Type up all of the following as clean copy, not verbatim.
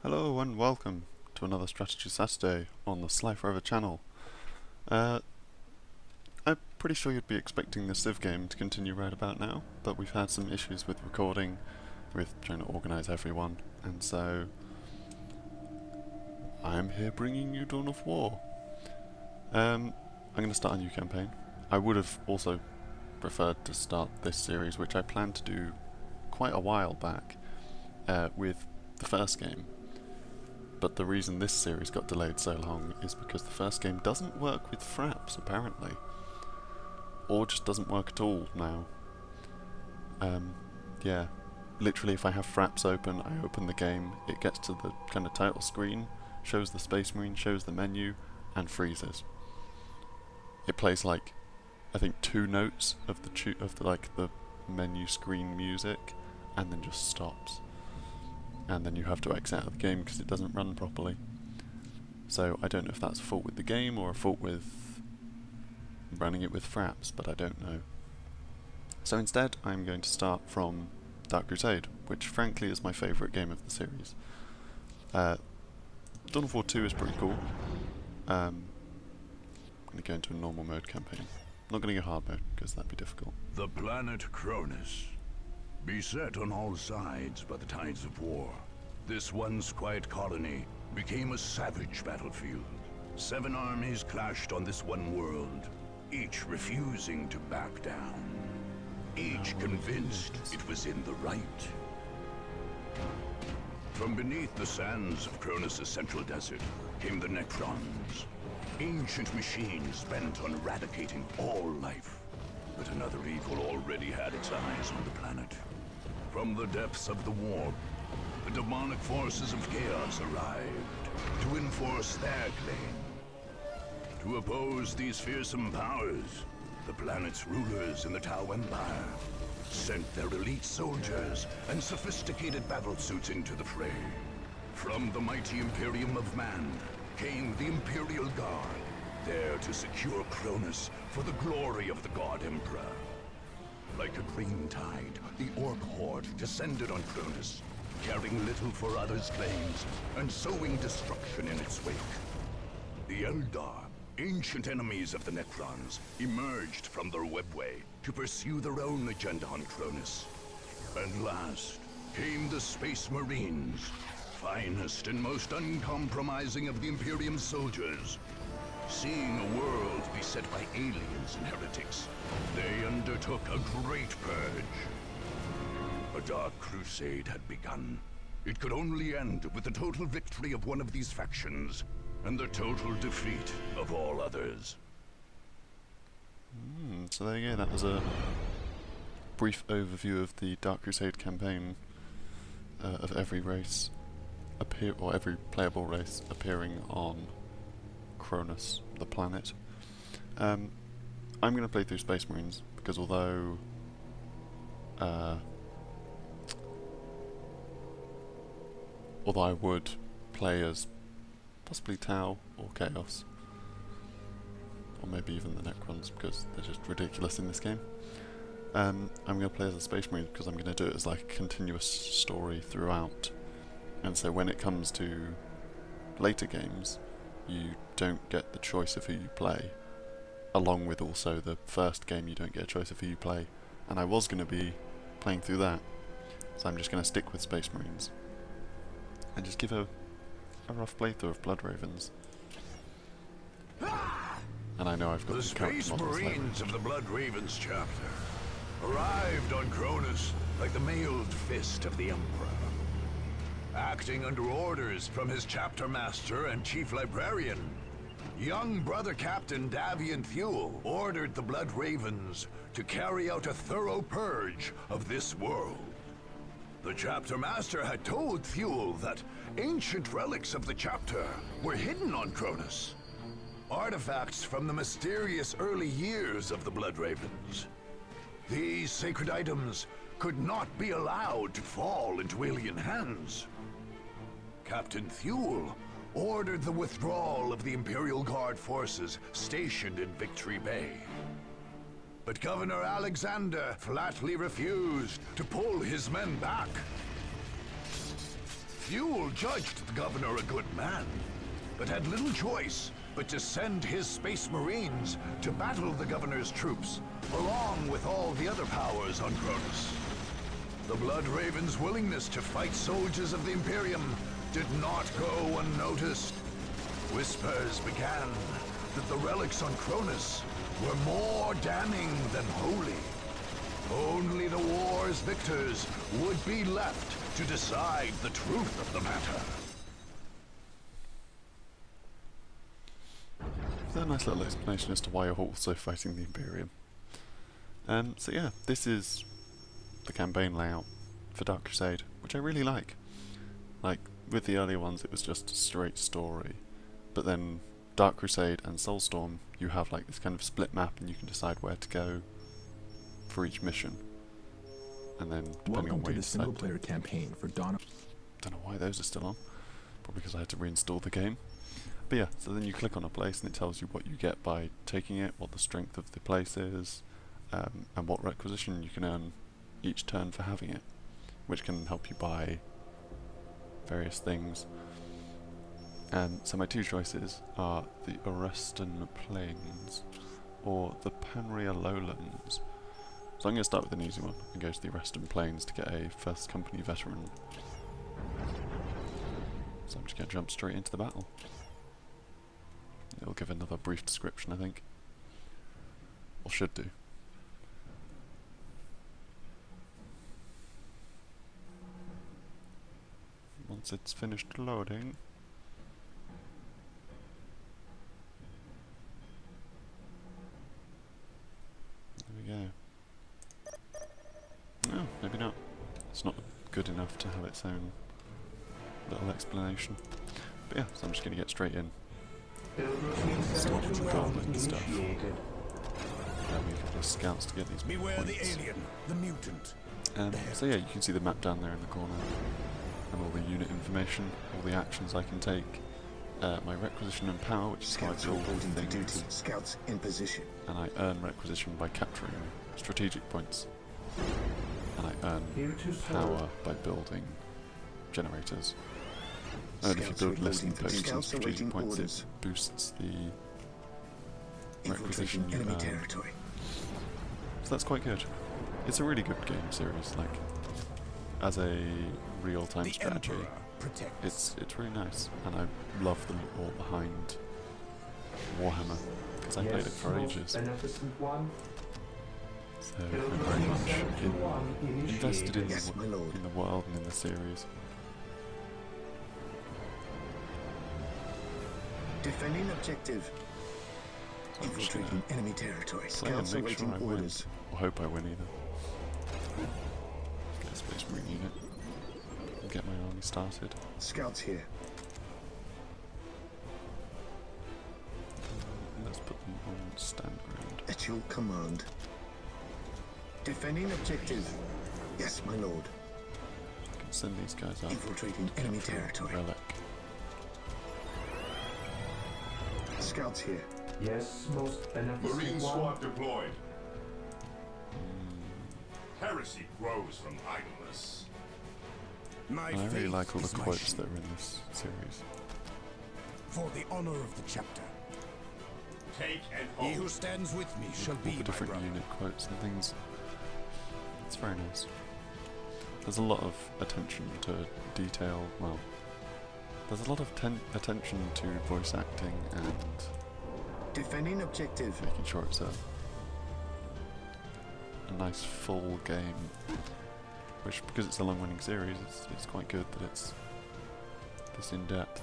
Hello and welcome to another Strategy Saturday on the Slyphor Blood channel. I'm pretty sure you'd be expecting the Civ game to continue right about now, but we've had some issues with recording, with trying to organise everyone, and so I'm here bringing you Dawn of War. I'm going to start a new campaign. I would have also preferred to start this series, which I planned to do quite a while back, with the first game. But the reason this series got delayed so long is because the first game doesn't work with fraps, apparently. Or just doesn't work at all now. Yeah. Literally, if I have fraps open, I open the game, it gets to the kind of title screen, shows the Space Marine, shows the menu, and freezes. It plays like, I think 2 notes of the menu screen music, and then just stops. And then you have to exit out of the game because it doesn't run properly. So I don't know if that's a fault with the game or a fault with running it with fraps, but I don't know. So instead I'm going to start from Dark Crusade, which frankly is my favourite game of the series. Dawn of War 2 is pretty cool. I'm going to go into a normal mode campaign. I'm not going to go hard mode because that'd be difficult. The Planet Kronus. Beset on all sides by the tides of war, this once quiet colony became a savage battlefield. 7 armies clashed on this one world, each refusing to back down. Each convinced it was in the right. From beneath the sands of Kronus' central desert came the Necrons, ancient machines bent on eradicating all life. But another evil already had its eyes on the planet. From the depths of the warp, the demonic forces of chaos arrived to enforce their claim. To oppose these fearsome powers, the planet's rulers in the Tau Empire sent their elite soldiers and sophisticated battlesuits into the fray. From the mighty Imperium of Man came the Imperial Guard, there to secure Kronus for the glory of the God Emperor. Like a green tide, the Orc horde descended on Kronus, caring little for others' claims and sowing destruction in its wake. The Eldar, ancient enemies of the Necrons, emerged from their webway to pursue their own agenda on Kronus. And last came the Space Marines, finest and most uncompromising of the Imperium's soldiers. Seeing a world beset by aliens and heretics, they undertook a great purge. A dark crusade had begun. It could only end with the total victory of one of these factions, and the total defeat of all others. So there you go, that was a brief overview of the Dark Crusade campaign, of every race or every playable race appearing on Kronus, the planet. I'm going to play through Space Marines because although I would play as possibly Tau or Chaos, or maybe even the Necrons because they're just ridiculous in this game, I'm going to play as a Space Marine because I'm going to do it as like a continuous story throughout, and so when it comes to later games you don't get the choice of who you play, along with also the first game you don't get a choice of who you play, and I was going to be playing through that, so I'm just going to stick with Space Marines and just give a rough playthrough of Blood Ravens. And I know I've got the Space Marines of the Blood Ravens chapter arrived on Kronus like the mailed fist of the Emperor. Acting under orders from his chapter master and chief librarian, young brother Captain Davian Thule ordered the Blood Ravens to carry out a thorough purge of this world. The chapter master had told Thule that ancient relics of the chapter were hidden on Kronus, artifacts from the mysterious early years of the Blood Ravens. These sacred items could not be allowed to fall into alien hands. Captain Thule ordered the withdrawal of the Imperial Guard forces stationed in Victory Bay. But Governor Alexander flatly refused to pull his men back. Fuel judged the governor a good man, but had little choice but to send his space marines to battle the governor's troops, along with all the other powers on Kronus. The Blood Ravens' willingness to fight soldiers of the Imperium did not go unnoticed. Whispers began that the relics on Kronus were more damning than holy. Only the war's victors would be left to decide the truth of the matter. A nice little explanation as to why you're also fighting the Imperium. So yeah, this is the campaign layout for Dark Crusade, which I really like. Like, with the earlier ones it was just a straight story, but then Dark Crusade and Soulstorm, you have like this kind of split map and you can decide where to go for each mission. And then depending on where you decide single player campaign for Dawn. Don't know why those are still on. Probably because I had to reinstall the game. But yeah, so then you click on a place and it tells you what you get by taking it, what the strength of the place is, and what requisition you can earn each turn for having it, which can help you buy various things. So my two choices are the Oreston Plains or the Panria Lowlands. So I'm going to start with an easy one and go to the Oreston Plains to get a First Company veteran. So I'm just going to jump straight into the battle. It'll give another brief description, I think. Or should do. Once it's finished loading. There we go. No, maybe not. It's not good enough to have its own little explanation. But yeah, so I'm just going to get straight in. Start with the goblin stuff. Grab me a couple of scouts to get these Beware points. the alien, the mutant. So yeah, you can see the map down there in the corner, and all the unit information, all the actions I can take, my requisition and power, which is how I build things, Scouts in position. and I earn requisition by capturing strategic points, and I earn power by building generators. And if you build less than posts and strategic points, it boosts the requisition you earn. So that's quite good. It's a really good game series, like, as a real-time strategy. It's really nice, and I love the lore behind Warhammer, because I played it for ages. So I'm very much invested in the world and in the series. Defending objective. Infiltrating enemy territory. Scouts awaiting orders. Or hope I win either. Get a Space Marine unit. And get my army started. Scouts here. Let's put them on stand ground. At your command. Defending objective. Yes, my lord. I can send these guys up. Infiltrating enemy territory. Relic. Scouts here. Yes, most beneficent Marine one. squad deployed. Heresy grows from idleness. And I really like all the quotes that are in this series. For the honor of the chapter. Take and He hold. who stands with me shall All be the my different brother. unit quotes and things. It's very nice. There's a lot of attention to detail. Well, there's a lot of attention to voice acting and Defending objective. making sure it's a nice full game. Which, because it's a long-running series, it's quite good that it's this in-depth.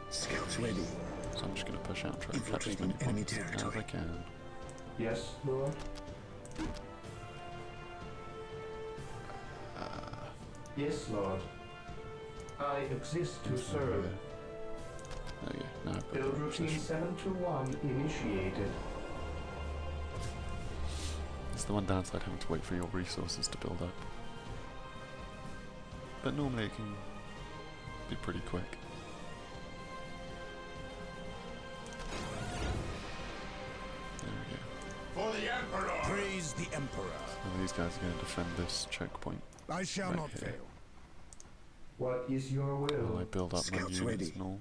Scouts ready. So I'm just going to push out and try and catch as many Infiltrating enemy points as I territory. can. Yes, Lord. Yes, Lord. I exist to serve. There you go. Now I've got Build the routine position. 721 initiated. It's the one downside, having to wait for your resources to build up. But normally it can be pretty quick. There we go. For the Emperor! Praise the Emperor. And these guys are going to defend this checkpoint. I shall Right not here. fail. What is your While I will? build up my Scouts units ready. and all.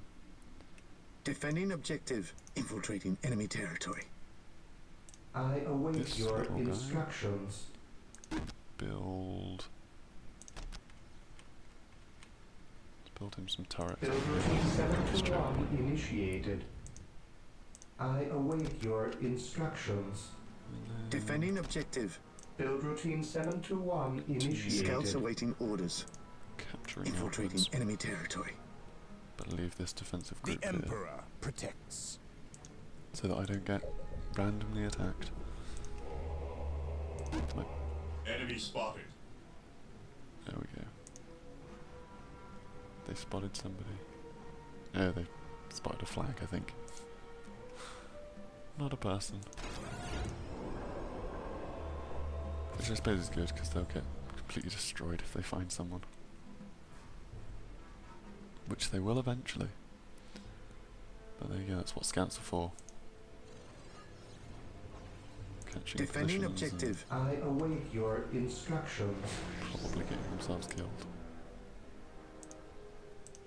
Defending objective. Infiltrating enemy territory. I await This your little guy. instructions. Build. Let's build him some turrets. Build routine 721 initiated. I await your instructions. Defending objective. Build routine 721 initiated. Scouts awaiting orders. Capturing Infiltrating outwards, enemy territory. but leave this defensive The group here Emperor protects. so that I don't get randomly attacked. Like, Enemy spotted. there we go. They spotted somebody. Yeah, they spotted a flag, I think. Not a person. Which I suppose is good because they'll get completely destroyed if they find someone. Which they will eventually. But there you go, that's what scouts are for. Catching Defending positions and objective. I await your instructions. probably getting themselves killed.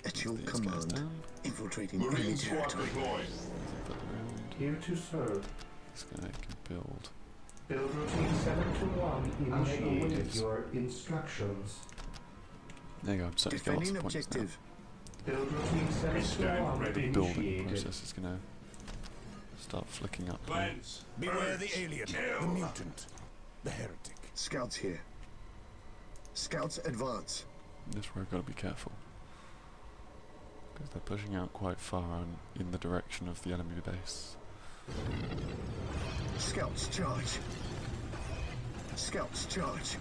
At your These guys command. down. Infiltrating enemy Marine squad territory. deployed. Put around. Here to serve. This guy can build. Build routine 721 initiated. I await your instructions. There you go, I'm starting to get lots Defending of points now. objective. Build routine 721 ready. Building initiated. process is going to start flicking up. Now. Cleanse. Beware Purge. the alien, Kill. the mutant, the heretic. Scouts here. Scouts advance. This is where I've got to be careful. Because they're pushing out quite far in the direction of the enemy base. Scouts charge. Scouts charge.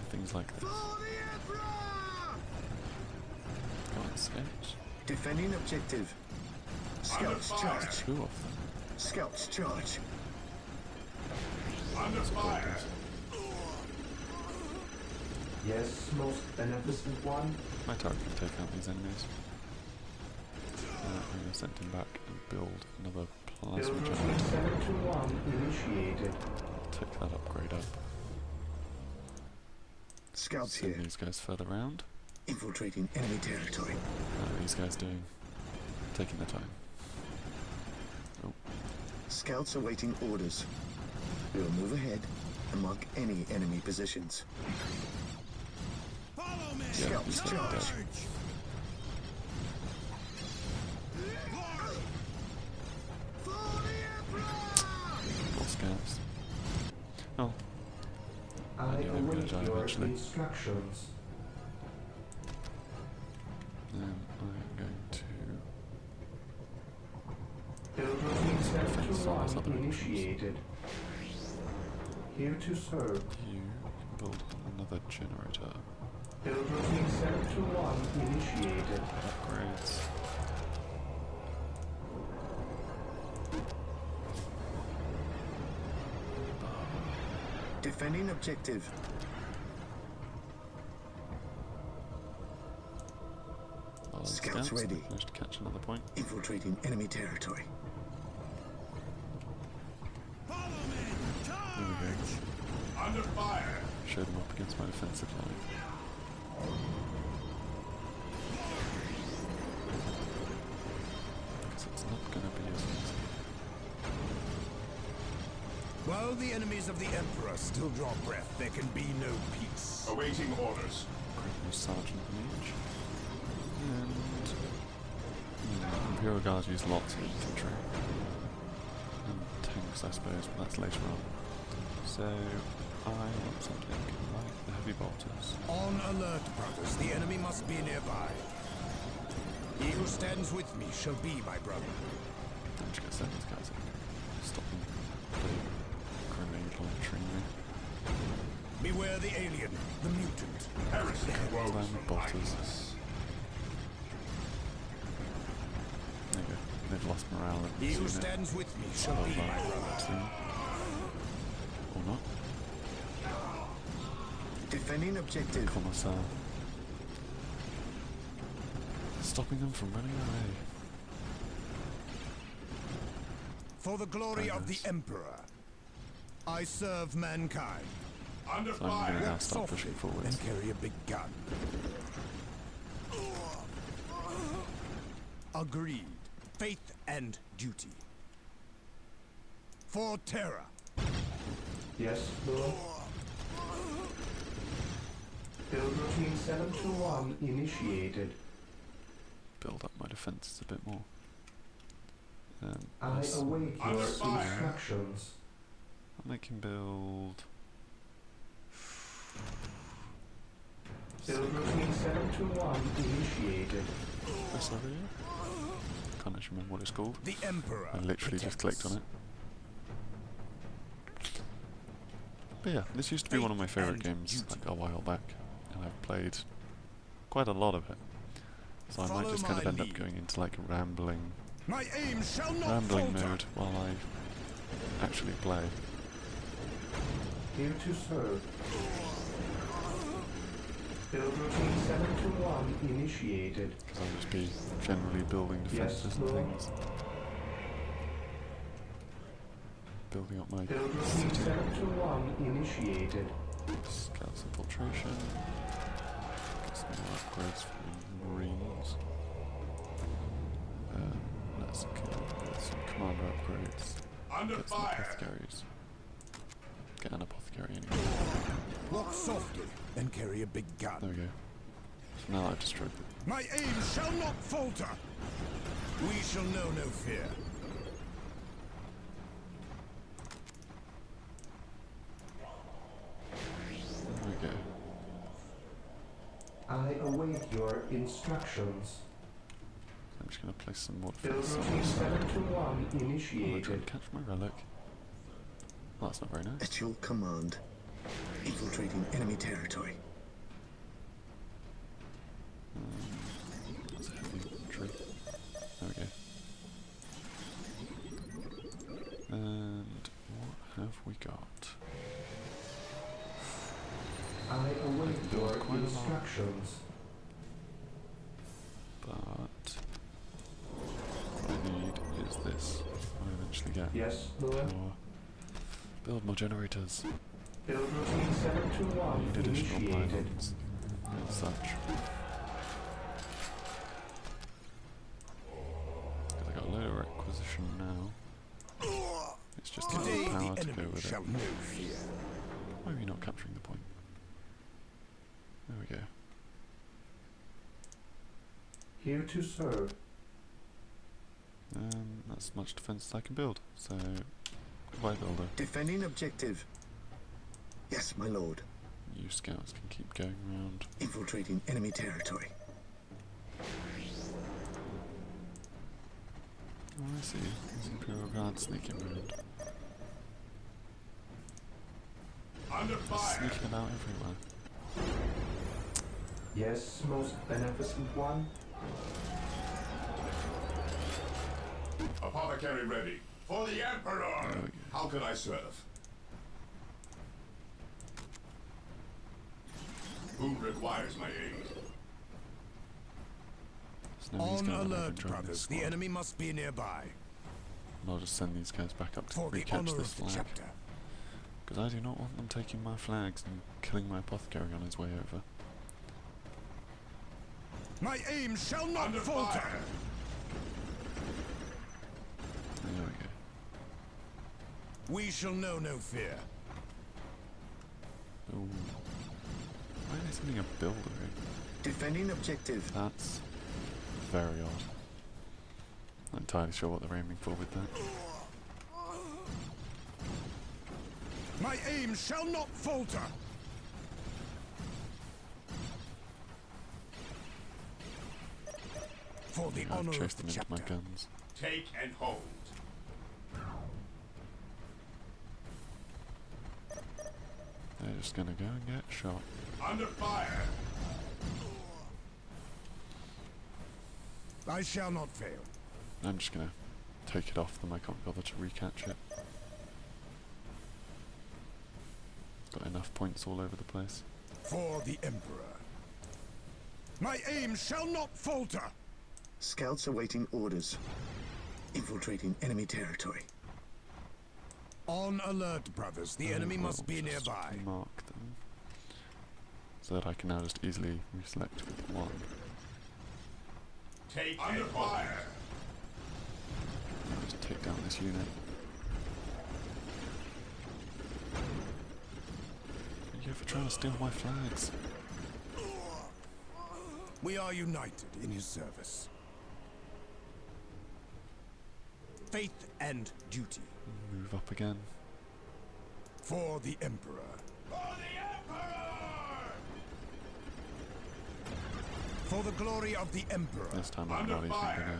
Things like this. Go on, scouts. Defending objective. Scouts fire. charge. Two of them. Scouts charge. Under fire. Yes, most beneficent one. My turret can take out these enemies. I'm going to send him back and build another Build plasma routine generator. 721 initiated. Take that upgrade up. Scouts Send here. these guys further round. Infiltrating enemy territory. How are these guys doing? Taking their time. Oh, Scouts awaiting orders. We will move ahead and mark any enemy positions. Follow me! yeah, Scouts he's dead. charge. More scouts. Oh, I knew they were gonna await die your eventually. instructions. then I'm going to Build routine Defense on this 721 other initiated. Here to serve. you build another generator. Build routine 721 initiated. Upgrades. Defending objective. Well, Scouts ready. Managed to catch another point. Infiltrating enemy territory. Follow me! There Charge! we go. Under fire. Show them up against my defensive line. Because it's not going to be as easy. While the enemies of the Emperor still draw breath, there can be no peace. Awaiting orders. Critical sergeant mage. And Imperial Guards use lots of infantry. And tanks, I suppose, but that's later on. So I want something like the heavy bolters. On alert, brothers. The enemy must be nearby. He who stands with me shall be my brother. I'm just gonna send these guys in. Stop them doing grenade launching me. Beware the alien, the mutant. Heresy grows Climb from bolters. idleness. There you go. They've lost morale in He this who unit. stands with me shall Well be my done, brother. team. Or not. Defending objective. Commissar. Stopping them from running away. For the glory of the Nice. Emperor, I serve mankind. Under So I'm fire. gonna now Walk start softly pushing forwards. and carry a big gun. Agreed. Faith and duty. For Terra. Yes, Lord. Build routine 721 initiated. Build up my defences a bit more. I let's- await your Under fire. instructions. I'll make him build. Build routine 721 initiated. This over here? Can't actually remember what it's called. The Emperor. I literally just clicked on it. But yeah, this used to be one of my favourite games like a while back, and I've played quite a lot of it. So I might Follow just kind of my end up lead. going into like rambling My aim shall not mode falter. while I actually play. Here to serve. Build routine 721 initiated. Because I'll just be generally building Yes, defences and Lord. things. Building up my Build routine city. 721 initiated. Scouts infiltration. Get some more upgrades for the Marines. Let's get some commander upgrades. Under Get some fire. apothecaries. Get an apothecary anyway. Walk softly and carry a big gun. There we go. So now I've destroyed them. My aim shall not falter. We shall know no fear. There we go. I await your instructions. I'm just going to place some more Build defense on routine this side. 721 I'm going to try initiated. and catch my relic. Well, that's not very nice. At your command. Infiltrating enemy territory. That's a heavy tree. There we go. And what have we got? I await build your quite a lot. instructions. But what I need is this. I'll eventually get. Yes, Lord. Or build more generators. Build routine 721 Need additional initiated. pylons and such. Because I got a load of requisition now. It's just getting Today the power the to go enemy with it. shall know fear. Why are you not capturing the point? There we go. Here to serve. That's as much defense as I can build. So, goodbye builder. Defending objective. Yes, my lord. You scouts can keep going around. Infiltrating enemy territory. Oh, I see. There's Imperial Guard sneaking around. Under fire. Sneaking about everywhere. Yes, most beneficent one. Apothecary ready. For the Emperor. There we go. How can I serve? Who requires my aid? So now he's On going to alert, join this brothers. The squad. enemy must be nearby. And I'll just send these guys back up to For the recatch honor this of the flag. chapter. Because I do not want them taking my flags and killing my apothecary on his way over. My aim shall not Under falter. fire. There we go. We shall know no fear. Ooh. Why are they sending a builder in? Defending objective. That's very odd. Not entirely sure what they're aiming for with that. My aim shall not falter. For the I've honor of chased the them into my chapter. guns. Take and hold. They're just gonna go and get shot. Under fire. I shall not fail. I'm just gonna take it off them. I can't bother to recatch it. Got enough points all over the place. For the Emperor. My aim shall not falter. Scouts awaiting orders. Infiltrating enemy territory. On alert, brothers. The enemy I must will be just nearby. Mark them so that I can now just easily reselect with one. Take under fire. I'll just take down this unit. Thank you for trying to steal my flags. We are united in his service. Faith and duty. Move up again. For the Emperor. For the Emperor! For the glory of the Emperor. This time I'm not even gonna.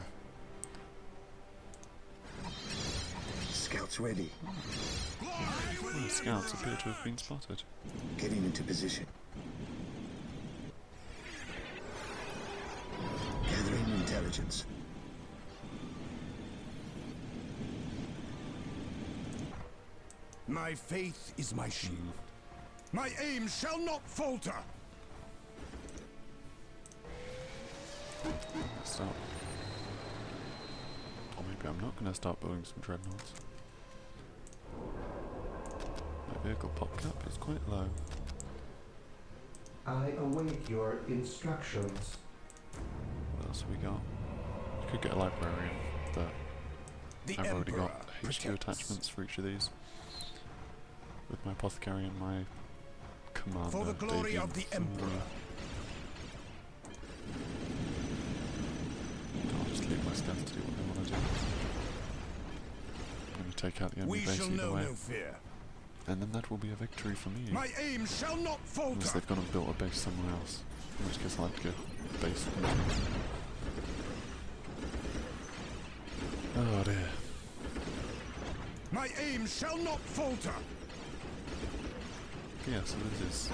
Scouts ready. The scouts appear to have been spotted. Getting into position. Gathering intelligence. My faith is my shield. My aim shall not falter. Start. Or maybe I'm not going to start building some dreadnoughts. My vehicle pop cap is quite low. I await your instructions. What else have we got? Could get a librarian, but The I've already Emperor got HQ protects. attachments for each of these. With my apothecary and my commander. For the glory Davian of the for- Emperor. I'll just leave my scouts to do what they want to do. I'm going to take out the enemy We base shall either know way. no fear. And then that will be a victory for me. My aim shall not Unless falter. they've gone and built a base somewhere else. In which case I'll have to go base. Oh dear. My aim shall not falter. Yeah, so this is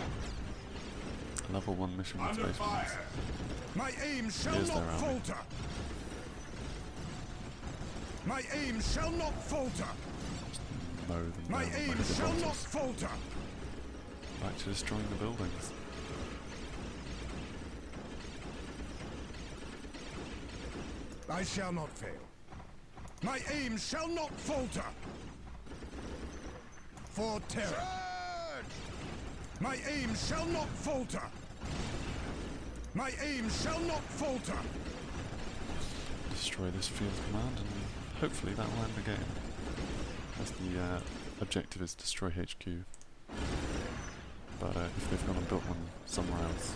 a level 1 mission with Under Space Marines. fire. My aim shall Here's not their army. falter. My aim shall not falter. Mow them My down aim like the shall not bolters. falter. Back to destroying the buildings. I shall not fail. My aim shall not falter. For terror. My aim shall not falter. My aim shall not falter. Destroy this field command and hopefully that'll end the game. As the objective is destroy HQ. But if they've gone and built one somewhere else,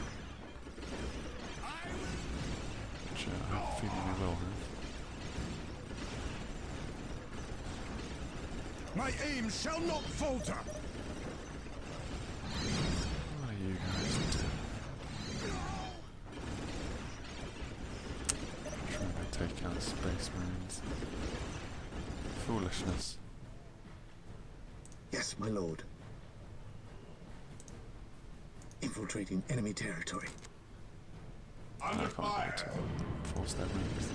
which I have a feeling they will have. My aim shall not falter. What are you guys doing? Trying to take out Space Marines. Foolishness. Yes, my lord. Infiltrating enemy territory. I Under can't go fire. to force their ranks.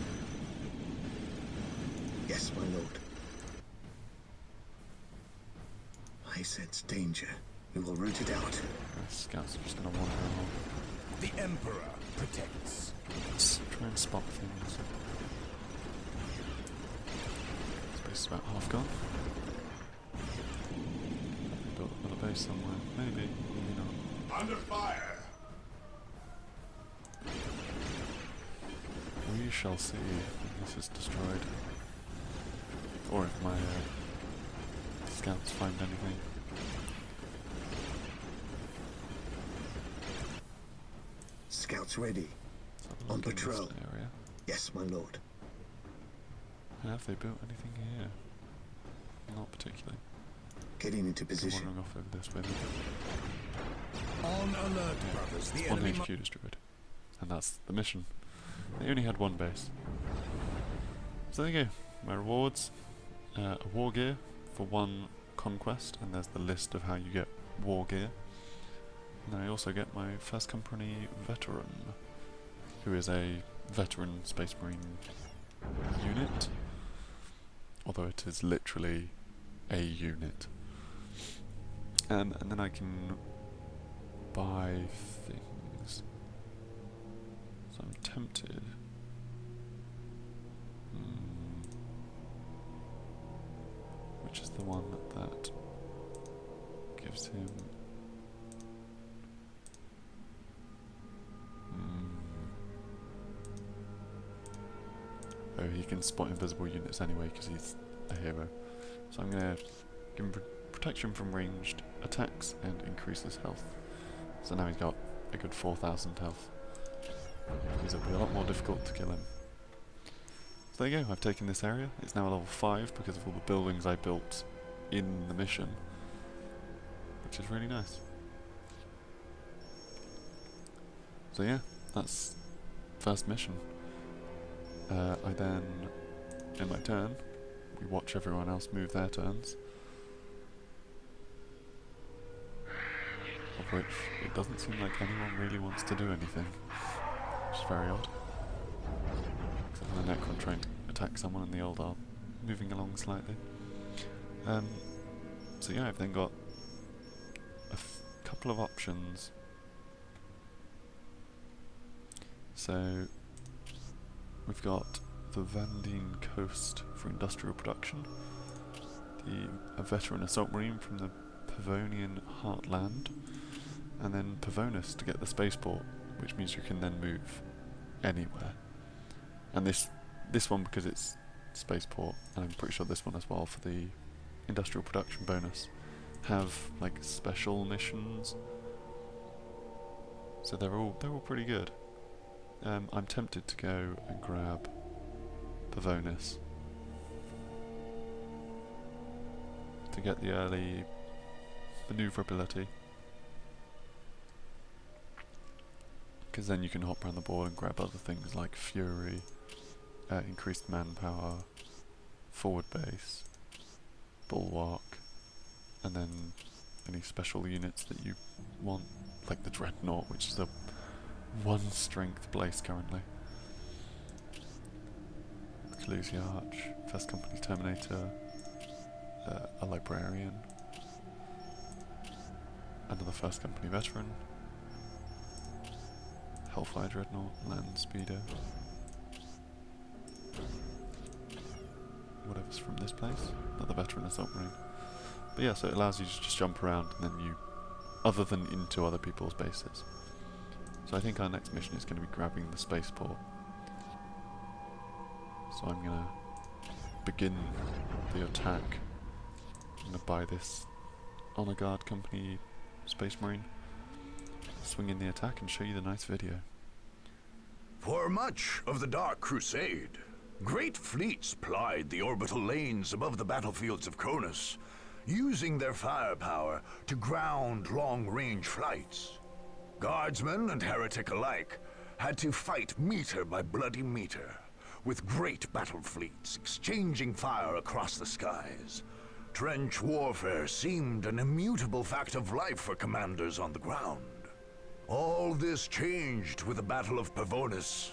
Yes, my lord. I sense danger. We will root it out. The scouts are just going to wander along. The Emperor protects. Let's try and spot things. Space is about half gone. Built a little base somewhere. Maybe, maybe not. Under fire. We shall see if this is destroyed. Or if my scouts find anything. Scouts ready. Let's have a On look in this patrol. area. Yes, my lord. Have they built anything here? Not particularly. Getting into I'm position. wandering off over this way. On alert, brothers. The One enemy HQ destroyed. And that's the mission. They only had one base. So there you go. My rewards. A war gear for one conquest, and there's the list of how you get war gear. And then I also get my first company veteran, who is a veteran Space Marine unit. Although it is literally a unit. And then I can buy things. So I'm tempted. Which is the one that gives him... so he can spot invisible units anyway because he's a hero. So I'm going to give him protection from ranged attacks and increase his health. So now he's got a good 4,000 health. Because it'll be a lot more difficult to kill him. So there you go, I've taken this area. It's now a level 5 because of all the buildings I built in the mission, which is really nice. So yeah, that's first mission. I then, in my turn, we watch everyone else move their turns. Of which it doesn't seem like anyone really wants to do anything, which is very odd. Except for the Necron trying to attack someone and the old are moving along slightly. So yeah, I've then got a couple of options. So we've got the Vandine Coast for industrial production, a veteran assault marine from the Pavonian Heartland, and then Pavonus to get the spaceport, which means you can then move anywhere. And this one, because it's spaceport, and I'm pretty sure this one as well for the industrial production bonus, have like special missions. So they're all pretty good. I'm tempted to go and grab Pavonus to get the early maneuverability, because then you can hop around the board and grab other things like Fury, increased manpower, forward base, bulwark, and then any special units that you want, like the Dreadnought, which is a 1 strength place currently. Clusie Arch, First Company Terminator, a Librarian, another First Company Veteran, Hellfire Dreadnought, Land Speeder, whatever's from this place, another Veteran Assault Marine. But yeah, so it allows you to just jump around and then you, other than into other people's bases. So I think our next mission is going to be grabbing the spaceport. So I'm going to begin the attack. I'm going to buy this Honor Guard Company Space Marine, swing in the attack and show you the nice video. For much of the Dark Crusade, great fleets plied the orbital lanes above the battlefields of Kronus, using their firepower to ground long-range flights. Guardsmen and heretic alike had to fight meter by bloody meter, with great battle fleets exchanging fire across the skies. Trench warfare seemed an immutable fact of life for commanders on the ground. All this changed with the Battle of Pavonus.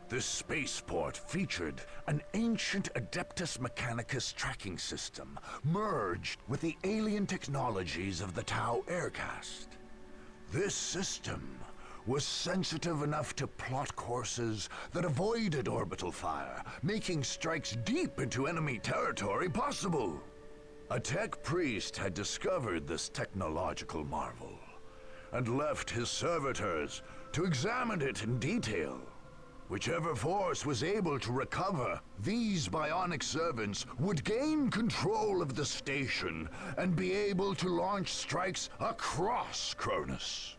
This spaceport featured an ancient Adeptus Mechanicus tracking system merged with the alien technologies of the Tau Aircast. This system was sensitive enough to plot courses that avoided orbital fire, making strikes deep into enemy territory possible. A tech priest had discovered this technological marvel and left his servitors to examine it in detail. Whichever force was able to recover these bionic servants would gain control of the station and be able to launch strikes across Kronus.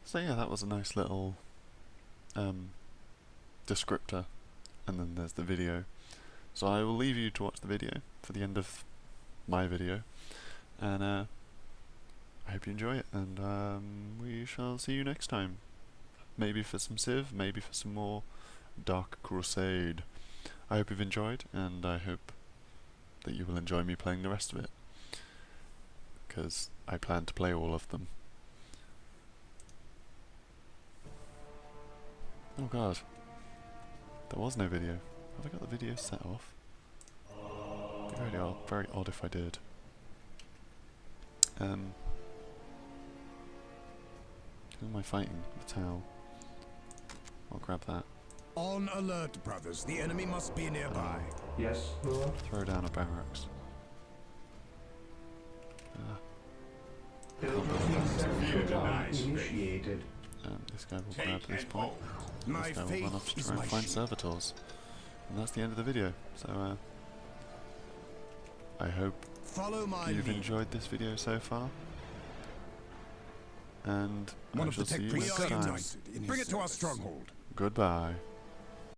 So yeah, that was a nice little descriptor, and then there's the video. So I will leave you to watch the video for the end of my video, and I hope you enjoy it, and we shall see you next time. Maybe for some Civ, maybe for some more Dark Crusade. I hope you've enjoyed, and I hope that you will enjoy me playing the rest of it, because I plan to play all of them. Oh god, there was no video. Have I got the video set off? It'd be very odd if I did. Who am I fighting? The Tau. I'll grab that. On alert, brothers. The enemy must be nearby. Yes, Lord. Throw down a barracks. Building 721 initiated. This guy will grab this point. My this guy will faith run off to is try and my find shield. servitors. And that's the end of the video. So I hope Follow my you've lead. enjoyed this video so far. And One I of shall the see tech you priests next time. united in Bring it to our stronghold. Goodbye.